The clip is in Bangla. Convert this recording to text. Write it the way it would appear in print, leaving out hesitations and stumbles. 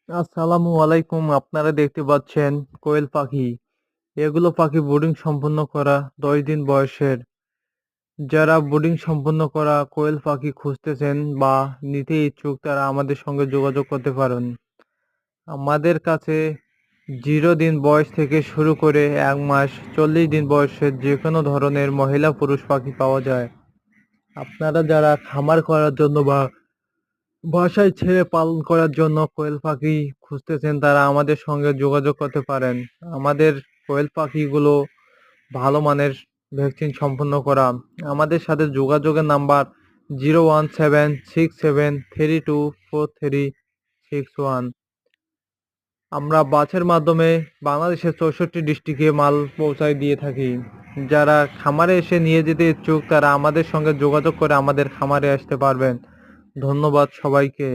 আসসালামু আলাইকুম। আপনারা দেখতে পাচ্ছেন কোয়েল পাখি। এগুলো পাখি বোর্ডিং সম্পন্ন করা 10 দিন বয়সের। যারা বোর্ডিং সম্পন্ন করা কোয়েল পাখি খুঁজতেছেন বা নিতে ইচ্ছুক তারা আমাদের সঙ্গে যোগাযোগ করতে পারেন। আমাদের কাছে 0 দিন বয়স থেকে শুরু করে 1 মাস 40 দিন বয়সের যেকোনো ধরনের মহিলা পুরুষ পাখি পাওয়া যায়। আপনারা যারা খামার করার জন্য বা বাসায় ছেড়ে পালন করার জন্য কোয়েল পাখি খুঁজতেছেন তারা আমাদের সঙ্গে যোগাযোগ করতে পারেন। আমাদের কোয়েল পাখিগুলো ভালো মানের ভ্যাকসিন সম্পন্ন করা। আমাদের সাথে যোগাযোগের নাম্বার 01767324361। আমরা বাসের মাধ্যমে বাংলাদেশের 64 ডিস্ট্রিক্টে মাল পৌঁছায় দিয়ে থাকি। যারা খামারে এসে নিয়ে যেতে ইচ্ছুক তারা আমাদের সঙ্গে যোগাযোগ করে আমাদের খামারে আসতে পারবেন। ধন্যবাদ সবাইকে।